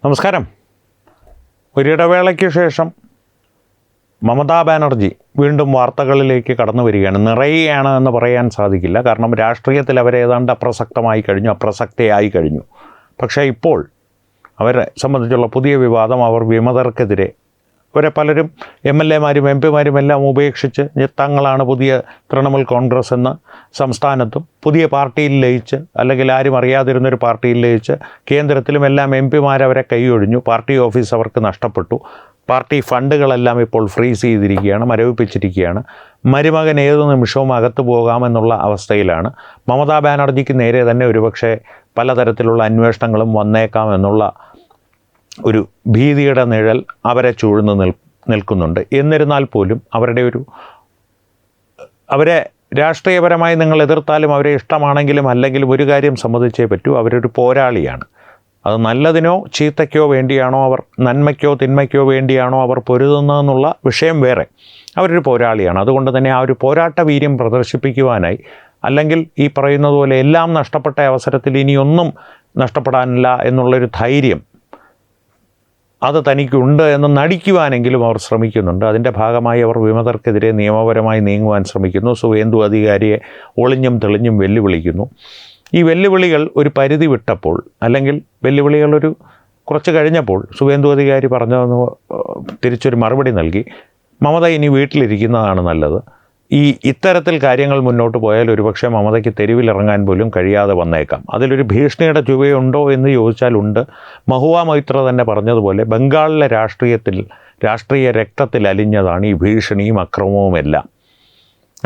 നമസ്കാരം. ഒരിടവേളയ്ക്ക് ശേഷം മമതാ ബാനർജി വീണ്ടും വാർത്തകളിലേക്ക് കടന്നു വരികയാണ്. നിറയുകയാണ് എന്ന് പറയാൻ സാധിക്കില്ല. കാരണം രാഷ്ട്രീയത്തിൽ അവരേതാണ്ട് അപ്രസക്തയായി കഴിഞ്ഞു. പക്ഷേ ഇപ്പോൾ അവരെ സംബന്ധിച്ചുള്ള പുതിയ വിവാദം, അവർ വിമതർക്കെതിരെ അവരെ പലരും MLA-മാരും MP-മാരും എല്ലാം ഉപേക്ഷിച്ച് തങ്ങളാണ് പുതിയ തൃണമൂൽ കോൺഗ്രസ് എന്ന സംസ്ഥാനത്തും പുതിയ പാർട്ടിയിൽ ലയിച്ച്, അല്ലെങ്കിൽ ആരും അറിയാതിരുന്നൊരു പാർട്ടിയിൽ ലയിച്ച് കേന്ദ്രത്തിലും എല്ലാം MP-മാരവരെ കൈയൊഴിഞ്ഞു. പാർട്ടി ഓഫീസ് അവർക്ക് നഷ്ടപ്പെട്ടു. പാർട്ടി ഫണ്ടുകളെല്ലാം ഇപ്പോൾ ഫ്രീസ് ചെയ്തിരിക്കുകയാണ്, മരവിപ്പിച്ചിരിക്കുകയാണ്. മരുമകൻ ഏതു നിമിഷവും അകത്തു പോകാമെന്നുള്ള അവസ്ഥയിലാണ്. മമതാ ബാനർജിക്ക് നേരെ തന്നെ ഒരുപക്ഷെ പലതരത്തിലുള്ള അന്വേഷണങ്ങളും വന്നേക്കാം എന്നുള്ള ഒരു ഭീതിയുടെ നിഴൽ അവരെ ചൂഴ്ന്നു നിൽക്കുന്നുണ്ട്. എന്നിരുന്നാൽ പോലും അവരെ രാഷ്ട്രീയപരമായി നിങ്ങൾ എതിർത്താലും അവരെ ഇഷ്ടമാണെങ്കിലും അല്ലെങ്കിലും ഒരു കാര്യം സമ്മതിച്ചേ പറ്റൂ, അവരൊരു പോരാളിയാണ്. അത് നല്ലതിനോ ചീത്തയ്ക്കോ വേണ്ടിയാണോ, അവർ നന്മയ്ക്കോ തിന്മയ്ക്കോ വേണ്ടിയാണോ അവർ പൊരുതുന്നതെന്നുള്ള വിഷയം വേറെ. അവരൊരു പോരാളിയാണ്. അതുകൊണ്ട് തന്നെ ആ ഒരു പോരാട്ട വീര്യം പ്രദർശിപ്പിക്കുവാനായി, അല്ലെങ്കിൽ ഈ പറയുന്നത് പോലെ എല്ലാം നഷ്ടപ്പെട്ട അവസരത്തിൽ ഇനിയൊന്നും നഷ്ടപ്പെടാനില്ല എന്നുള്ളൊരു ധൈര്യം അത് തനിക്കുണ്ട് എന്ന് നടിക്കുവാനെങ്കിലും അവർ ശ്രമിക്കുന്നുണ്ട്. അതിൻ്റെ ഭാഗമായി അവർ വിമതർക്കെതിരെ നിയമപരമായി നീങ്ങുവാൻ ശ്രമിക്കുന്നു. സുവേന്ദു അധികാരിയെ ഒളിഞ്ഞും തെളിഞ്ഞും വെല്ലുവിളിക്കുന്നു. ഈ വെല്ലുവിളികൾ ഒരു പരിധി വിട്ടപ്പോൾ, അല്ലെങ്കിൽ വെല്ലുവിളികൾ കുറച്ച് കഴിഞ്ഞപ്പോൾ സുവേന്ദു അധികാരി പറഞ്ഞതെന്ന് തിരിച്ചൊരു മറുപടി നൽകി. മമത ഇനി വീട്ടിലിരിക്കുന്നതാണ് നല്ലത്. ഇത്തരത്തിൽ കാര്യങ്ങൾ മുന്നോട്ട് പോയാൽ ഒരുപക്ഷെ മമതയ്ക്ക് തെരുവിലിറങ്ങാൻ പോലും കഴിയാതെ വന്നേക്കാം. അതിലൊരു ഭീഷണിയുടെ ചുവയുണ്ടോ എന്ന് ചോദിച്ചാൽ ഉണ്ട്. മഹുവ മൊയ്ത്ര തന്നെ പറഞ്ഞതുപോലെ ബംഗാളിലെ രാഷ്ട്രീയ രക്തത്തിൽ അലിഞ്ഞതാണ് ഈ ഭീഷണിയും അക്രമവുമെല്ലാം.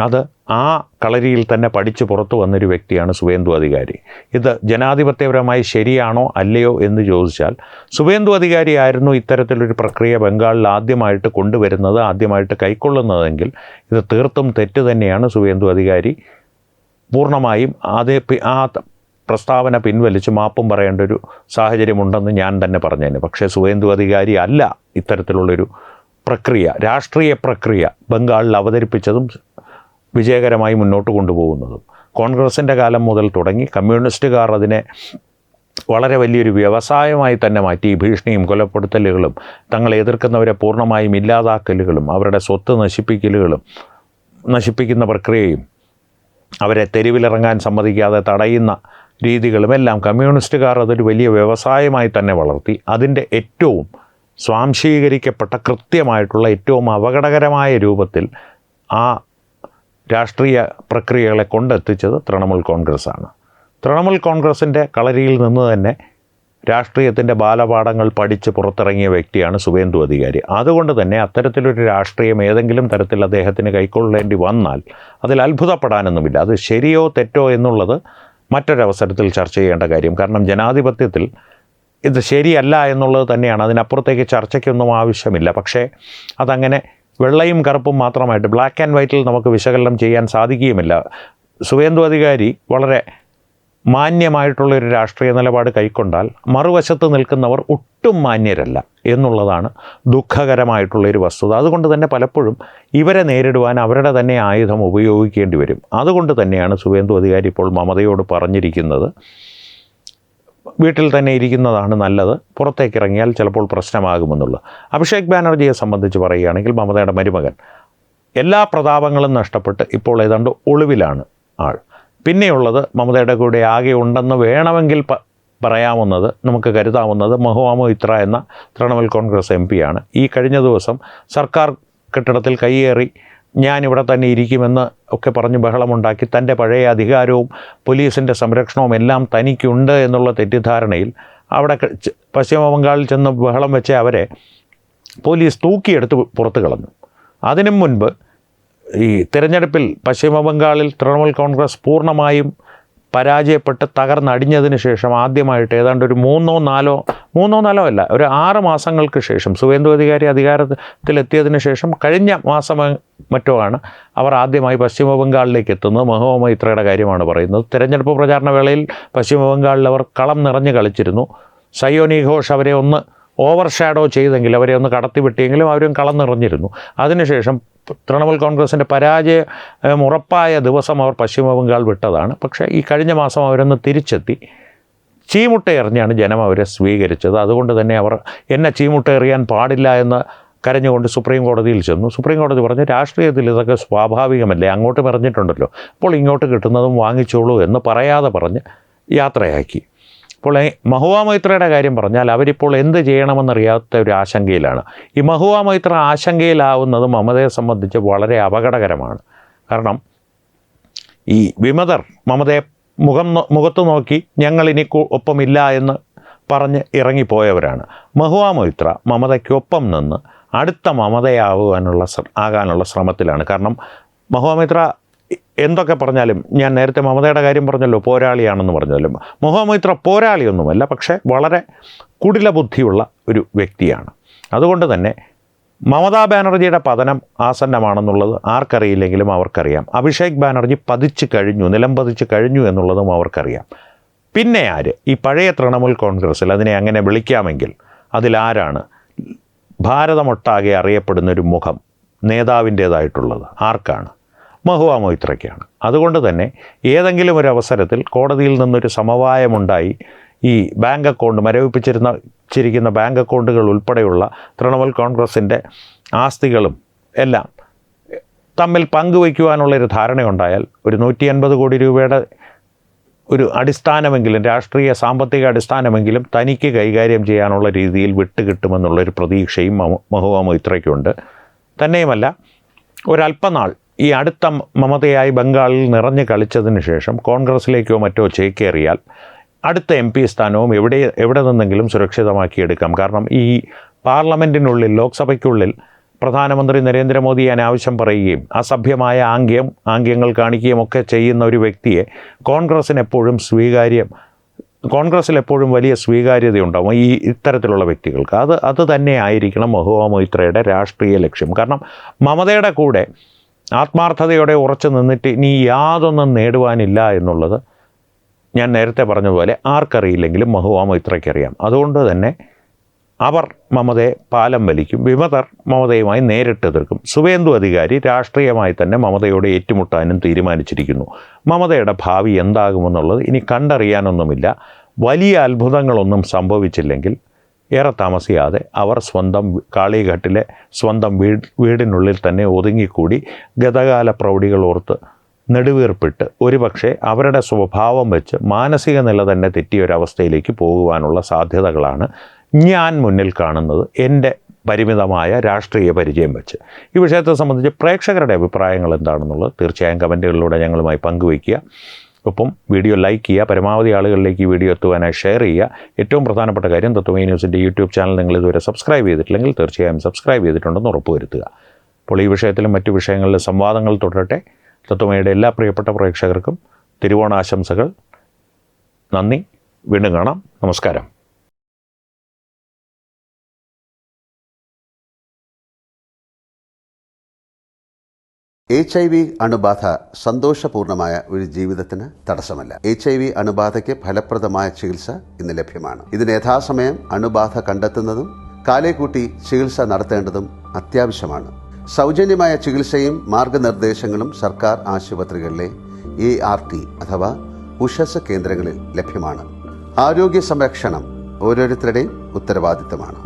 അത് ആ കളരിയിൽ തന്നെ പഠിച്ച് പുറത്തു വന്നൊരു വ്യക്തിയാണ് സുവേന്ദു അധികാരി. ഇത് ജനാധിപത്യപരമായി ശരിയാണോ അല്ലയോ എന്ന് ചോദിച്ചാൽ, സുവേന്ദു അധികാരി ആയിരുന്നു ഇത്തരത്തിലൊരു പ്രക്രിയ ബംഗാളിൽ ആദ്യമായിട്ട് കൊണ്ടുവരുന്നത്, ആദ്യമായിട്ട് കൈക്കൊള്ളുന്നതെങ്കിൽ ഇത് തീർത്തും തെറ്റ് തന്നെയാണ്. സുവേന്ദു അധികാരി പൂർണ്ണമായും ആ പ്രസ്താവന പിൻവലിച്ച് മാപ്പും പറയേണ്ട ഒരു സാഹചര്യമുണ്ടെന്ന് ഞാൻ തന്നെ പറഞ്ഞേനെ. പക്ഷേ സുവേന്ദു അധികാരി അല്ല ഇത്തരത്തിലുള്ളൊരു പ്രക്രിയ, രാഷ്ട്രീയ പ്രക്രിയ ബംഗാളിൽ അവതരിപ്പിച്ചതും വിജയകരമായി മുന്നോട്ട് കൊണ്ടുപോകുന്നതും. കോൺഗ്രസിൻ്റെ കാലം മുതൽ തുടങ്ങി കമ്മ്യൂണിസ്റ്റുകാർ അതിനെ വളരെ വലിയൊരു വ്യവസായമായി തന്നെ മാറ്റി. ഭീഷണിയും കൊലപ്പെടുത്തലുകളും, തങ്ങളെ എതിർക്കുന്നവരെ പൂർണ്ണമായും ഇല്ലാതാക്കലുകളും, അവരുടെ സ്വത്ത് നശിപ്പിക്കുന്ന പ്രക്രിയയും, അവരെ തെരുവിലിറങ്ങാൻ സമ്മതിക്കാതെ തടയുന്ന രീതികളുമെല്ലാം കമ്മ്യൂണിസ്റ്റുകാർ അതൊരു വലിയ വ്യവസായമായി തന്നെ വളർത്തി. അതിൻ്റെ ഏറ്റവും സ്വാംശീകരിക്കപ്പെട്ട കൃത്യമായിട്ടുള്ള ഏറ്റവും അപകടകരമായ രൂപത്തിൽ ആ രാഷ്ട്രീയ പ്രക്രിയകളെ കൊണ്ടെത്തിച്ചത് തൃണമൂൽ കോൺഗ്രസ്സാണ്. തൃണമൂൽ കോൺഗ്രസിൻ്റെ കളരിയിൽ നിന്ന് തന്നെ രാഷ്ട്രീയത്തിൻ്റെ ബാലപാഠങ്ങൾ പഠിച്ച് പുറത്തിറങ്ങിയ വ്യക്തിയാണ് സുവേന്ദു അധികാരി. അതുകൊണ്ട് തന്നെ അത്തരത്തിലൊരു രാഷ്ട്രീയം ഏതെങ്കിലും തരത്തിൽ അദ്ദേഹത്തിന് കൈക്കൊള്ളേണ്ടി വന്നാൽ അതിൽ അത്ഭുതപ്പെടാനൊന്നുമില്ല. അത് ശരിയോ തെറ്റോ എന്നുള്ളത് മറ്റൊരവസരത്തിൽ ചർച്ച ചെയ്യേണ്ട കാര്യം. കാരണം ജനാധിപത്യത്തിൽ ഇത് ശരിയല്ല എന്നുള്ളത് തന്നെയാണ്. അതിനപ്പുറത്തേക്ക് ചർച്ചയ്ക്കൊന്നും ആവശ്യമില്ല. പക്ഷേ അതങ്ങനെ വെള്ളയും കറുപ്പും മാത്രമായിട്ട്, ബ്ലാക്ക് ആൻഡ് വൈറ്റിൽ നമുക്ക് വിശകലനം ചെയ്യാൻ സാധിക്കുകയുമില്ല. സുവേന്ദു അധികാരി വളരെ മാന്യമായിട്ടുള്ളൊരു രാഷ്ട്രീയ നിലപാട് കൈക്കൊണ്ടാൽ മറുവശത്ത് നിൽക്കുന്നവർ ഒട്ടും മാന്യരല്ല എന്നുള്ളതാണ് ദുഃഖകരമായിട്ടുള്ളൊരു വസ്തുത. അതുകൊണ്ട് തന്നെ പലപ്പോഴും ഇവരെ നേരിടുവാൻ അവരുടെ തന്നെ ആയുധം ഉപയോഗിക്കേണ്ടി വരും. അതുകൊണ്ട് തന്നെയാണ് സുവേന്ദു അധികാരി ഇപ്പോൾ മമതയോട് പറഞ്ഞിരിക്കുന്നത്, വീട്ടിൽ തന്നെ ഇരിക്കുന്നതാണ് നല്ലത്, പുറത്തേക്ക് ഇറങ്ങിയാൽ ചിലപ്പോൾ പ്രശ്നമാകുമെന്നുള്ളത്. അഭിഷേക് ബാനർജിയെ സംബന്ധിച്ച് പറയുകയാണെങ്കിൽ, മമതയുടെ മരുമകൻ എല്ലാ പ്രതാപങ്ങളും നഷ്ടപ്പെട്ട് ഇപ്പോൾ ഏതാണ്ട് ഒളിവിലാണ് ആൾ. പിന്നെയുള്ളത് മമതയുടെ കൂടെ ആകെ ഉണ്ടെന്ന് വേണമെങ്കിൽ പറയാവുന്നത്, നമുക്ക് കരുതാവുന്നത് മഹുവ മൊയ്ത്ര എന്ന തൃണമൂൽ കോൺഗ്രസ് MP-യാണ്. ഈ കഴിഞ്ഞ ദിവസം സർക്കാർ കെട്ടിടത്തിൽ കയ്യേറി ഞാനിവിടെ തന്നെ ഇരിക്കുമെന്ന് ഒക്കെ പറഞ്ഞ് ബഹളമുണ്ടാക്കി തൻ്റെ പഴയ അധികാരവും പോലീസിൻ്റെ സംരക്ഷണവും എല്ലാം തനിക്കുണ്ട് എന്നുള്ള തെറ്റിദ്ധാരണയിൽ അവിടെ പശ്ചിമ ബംഗാളിൽ ചെന്ന് ബഹളം വെച്ച് അവരെ പോലീസ് തൂക്കിയെടുത്ത് പുറത്ത് കളഞ്ഞു. അതിനു മുൻപ് ഈ തിരഞ്ഞെടുപ്പിൽ പശ്ചിമ ബംഗാളിൽ തൃണമൂൽ കോൺഗ്രസ് പൂർണ്ണമായും പരാജയപ്പെട്ട് തകർന്നടിഞ്ഞതിന് ശേഷം ആദ്യമായിട്ട് ഏതാണ്ട് ഒരു മൂന്നോ നാലോ അല്ല, ഒരു 6 മാസങ്ങൾക്ക് ശേഷം സുവേന്ദു അധികാരി അധികാരത്തിലെത്തിയതിന് ശേഷം കഴിഞ്ഞ മാസം മറ്റോ ആണ് അവർ ആദ്യമായി പശ്ചിമ ബംഗാളിലേക്ക് എത്തുന്നത്. മഹുവ മൊയ്ത്രയുടെ കാര്യമാണ് പറയുന്നത്. തിരഞ്ഞെടുപ്പ് പ്രചാരണ വേളയിൽ പശ്ചിമ ബംഗാളിൽ അവർ കളം നിറഞ്ഞ് കളിച്ചിരുന്നു. സയോനി ഘോഷ് അവരെ ഒന്ന് ഓവർ ഷാഡോ ചെയ്തെങ്കിൽ, അവരെ ഒന്ന് കടത്തിവിട്ടിയെങ്കിലും അവരും കളം നിറഞ്ഞിരുന്നു. അതിനുശേഷം തൃണമൂൽ കോൺഗ്രസിൻ്റെ പരാജയം ഉറപ്പായ ദിവസം അവർ പശ്ചിമ ബംഗാൾ വിട്ടതാണ്. പക്ഷേ ഈ കഴിഞ്ഞ മാസം അവരൊന്ന് തിരിച്ചെത്തി. ചീമുട്ടയെറിഞ്ഞാണ് ജനം അവരെ സ്വീകരിച്ചത്. അതുകൊണ്ട് തന്നെ അവർ എന്നെ ചീമുട്ടയെറിയാൻ പാടില്ല എന്ന് കരഞ്ഞുകൊണ്ട് സുപ്രീം കോടതിയിൽ ചെന്നു. സുപ്രീം കോടതി പറഞ്ഞു, രാഷ്ട്രീയത്തിൽ ഇതൊക്കെ സ്വാഭാവികമല്ലേ, അങ്ങോട്ട് പറഞ്ഞിട്ടുണ്ടല്ലോ, അപ്പോൾ ഇങ്ങോട്ട് കിട്ടുന്നതും വാങ്ങിച്ചോളൂ എന്ന് പറയാതെ പറഞ്ഞ് യാത്രയാക്കി. അപ്പോൾ മഹുവ മൊയ്ത്രയുടെ കാര്യം പറഞ്ഞാൽ അവരിപ്പോൾ എന്ത് ചെയ്യണമെന്നറിയാത്ത ഒരു ആശങ്കയിലാണ്. ഈ മഹുവ മൊയ്ത്ര ആശങ്കയിലാവുന്നത് മമതയെ സംബന്ധിച്ച് വളരെ അപകടകരമാണ്. കാരണം ഈ വിമതർ മമതയെ മുഖത്ത് നോക്കി ഞങ്ങളിനി ഒപ്പമില്ല എന്ന് പറഞ്ഞ് ഇറങ്ങിപ്പോയവരാണ്. മഹുവ മൊയ്ത്ര മമതയ്ക്കൊപ്പം നിന്ന് അടുത്ത മമതയാകാനുള്ള ശ്രമത്തിലാണ്. കാരണം മഹുവ മൊയ്ത്ര എന്തൊക്കെ പറഞ്ഞാലും, ഞാൻ നേരത്തെ മമതയുടെ കാര്യം പറഞ്ഞല്ലോ, പോരാളിയാണെന്ന് പറഞ്ഞല്ലോ, മഹുവ മൊയ്ത്ര പോരാളിയൊന്നുമല്ല, പക്ഷേ വളരെ കുടില ബുദ്ധിയുള്ള ഒരു വ്യക്തിയാണ്. അതുകൊണ്ട് തന്നെ മമതാ ബാനർജിയുടെ പതനം ആസന്നമാണെന്നുള്ളത് ആർക്കറിയില്ലെങ്കിലും അവർക്കറിയാം. അഭിഷേക് ബാനർജി നിലം പതിച്ച് കഴിഞ്ഞു എന്നുള്ളതും അവർക്കറിയാം. പിന്നെ ആര്? ഈ പഴയ തൃണമൂൽ കോൺഗ്രസ്സിൽ, അതിനെ അങ്ങനെ വിളിക്കാമെങ്കിൽ, അതിലാരാണ് ഭാരതമൊട്ടാകെ അറിയപ്പെടുന്നൊരു മുഖം നേതാവിൻ്റേതായിട്ടുള്ളത്? ആർക്കാണ്? മഹുവ മൊയ്ത്രയ്ക്കാണ്. അതുകൊണ്ട് തന്നെ ഏതെങ്കിലും ഒരു അവസരത്തിൽ കോടതിയിൽ നിന്നൊരു സമവായമുണ്ടായി ഈ ബാങ്ക് അക്കൗണ്ട് മരവിപ്പിച്ചിരിക്കുന്ന ബാങ്ക് അക്കൗണ്ടുകൾ ഉൾപ്പെടെയുള്ള തൃണമൂൽ കോൺഗ്രസിൻ്റെ ആസ്തികളും എല്ലാം തമ്മിൽ പങ്കുവയ്ക്കുവാനുള്ളൊരു ധാരണയുണ്ടായാൽ ഒരു 150 കോടി രൂപയുടെ ഒരു അടിസ്ഥാനമെങ്കിലും, രാഷ്ട്രീയ സാമ്പത്തിക അടിസ്ഥാനമെങ്കിലും തനിക്ക് കൈകാര്യം ചെയ്യാനുള്ള രീതിയിൽ വിട്ടുകിട്ടുമെന്നുള്ളൊരു പ്രതീക്ഷയും മഹുവ മൊയ്ത്രയ്ക്കുണ്ട്. തന്നെയുമല്ല, ഒരല്പനാൾ ഈ അടുത്ത മമതയായി ബംഗാളിൽ നിറഞ്ഞു കളിച്ചതിന് ശേഷം കോൺഗ്രസ്സിലേക്കോ മറ്റോ ചേക്കേറിയാൽ അടുത്ത MP സ്ഥാനവും എവിടെ നിന്നെങ്കിലും സുരക്ഷിതമാക്കിയെടുക്കാം. കാരണം ഈ പാർലമെൻറ്റിനുള്ളിൽ, ലോക്സഭയ്ക്കുള്ളിൽ പ്രധാനമന്ത്രി നരേന്ദ്രമോദി അനാവശ്യം പറയുകയും അസഭ്യമായ ആംഗ്യങ്ങൾ കാണിക്കുകയും ഒക്കെ ചെയ്യുന്ന ഒരു വ്യക്തിയെ കോൺഗ്രസ്സിൽ എപ്പോഴും വലിയ സ്വീകാര്യതയുണ്ടാവും ഈ ഇത്തരത്തിലുള്ള വ്യക്തികൾക്ക്. അത് തന്നെ ആയിരിക്കണം മഹുവ മൊയ്ത്രയുടെ രാഷ്ട്രീയ ലക്ഷ്യം. കാരണം മമതയുടെ കൂടെ ആത്മാർത്ഥതയോടെ ഉറച്ചു നിന്നിട്ട് ഇനി യാതൊന്നും നേടുവാനില്ല എന്നുള്ളത് ഞാൻ നേരത്തെ പറഞ്ഞതുപോലെ ആർക്കറിയില്ലെങ്കിലും മഹുവ മൊയ്ത്രയ്ക്കറിയാം. അതുകൊണ്ട് തന്നെ അവർ മമതയെ പാലം വലിക്കും. വിമതർ മമതയുമായി നേരിട്ട് എതിർക്കും. സുവേന്ദു അധികാരി രാഷ്ട്രീയമായി തന്നെ മമതയോട് ഏറ്റുമുട്ടാനും തീരുമാനിച്ചിരിക്കുന്നു. മമതയുടെ ഭാവി എന്താകുമെന്നുള്ളത് ഇനി കണ്ടറിയാനൊന്നുമില്ല. വലിയ അത്ഭുതങ്ങളൊന്നും സംഭവിച്ചില്ലെങ്കിൽ ഏറെ താമസിയാതെ അവർ കാളിഘട്ടിലെ സ്വന്തം വീടിനുള്ളിൽ തന്നെ ഒതുങ്ങിക്കൂടി ഗതകാല പ്രൗഢികൾ ഓർത്ത് നെടുവീർപ്പിട്ട് ഒരുപക്ഷെ അവരുടെ സ്വഭാവം വെച്ച് മാനസിക നില തന്നെ തെറ്റിയൊരവസ്ഥയിലേക്ക് പോകുവാനുള്ള സാധ്യതകളാണ് ഞാൻ മുന്നിൽ കാണുന്നത്, എൻ്റെ പരിമിതമായ രാഷ്ട്രീയ പരിചയം വെച്ച്. ഈ വിഷയത്തെ സംബന്ധിച്ച് പ്രേക്ഷകരുടെ അഭിപ്രായങ്ങൾ എന്താണെന്നുള്ളത് തീർച്ചയായും കമൻറ്റുകളിലൂടെ ഞങ്ങളുമായി പങ്കുവയ്ക്കുക. ഒപ്പം വീഡിയോ ലൈക്ക് ചെയ്യുക, പരമാവധി ആളുകളിലേക്ക് ഈ വീഡിയോ എത്തുവാനായി ഷെയർ ചെയ്യുക. ഏറ്റവും പ്രധാനപ്പെട്ട കാര്യം, തത്വമയി ന്യൂസിൻ്റെ യൂട്യൂബ് ചാനൽ നിങ്ങൾ ഇതുവരെ സബ്സ്ക്രൈബ് ചെയ്തിട്ടില്ലെങ്കിൽ തീർച്ചയായും സബ്സ്ക്രൈബ് ചെയ്തിട്ടുണ്ടെന്ന് ഉറപ്പുവരുത്തുക. അപ്പോൾ ഈ വിഷയത്തിലും മറ്റു വിഷയങ്ങളിലും സംവാദങ്ങൾ തുടരട്ടെ. തത്വമയുടെ എല്ലാ പ്രിയപ്പെട്ട പ്രേക്ഷകർക്കും തിരുവോണാശംസകൾ. നന്ദി. വീണ്ടും കാണാം. നമസ്കാരം. HIV അണുബാധ സന്തോഷപൂർണമായ ഒരു ജീവിതത്തിന് തടസ്സമല്ല. HIV അണുബാധയ്ക്ക് ഫലപ്രദമായ ചികിത്സ ഇന്ന് ലഭ്യമാണ്. ഇതിന് യഥാസമയം അണുബാധ കണ്ടെത്തുന്നതും കാലേക്കൂട്ടി ചികിത്സ നടത്തേണ്ടതും അത്യാവശ്യമാണ്. സൗജന്യമായ ചികിത്സയും മാർഗനിർദ്ദേശങ്ങളും സർക്കാർ ആശുപത്രികളിലെ ART അഥവാ ഉഷസ് കേന്ദ്രങ്ങളിൽ ലഭ്യമാണ്. ആരോഗ്യ സംരക്ഷണം ഓരോരുത്തരുടെയും ഉത്തരവാദിത്തമാണ്.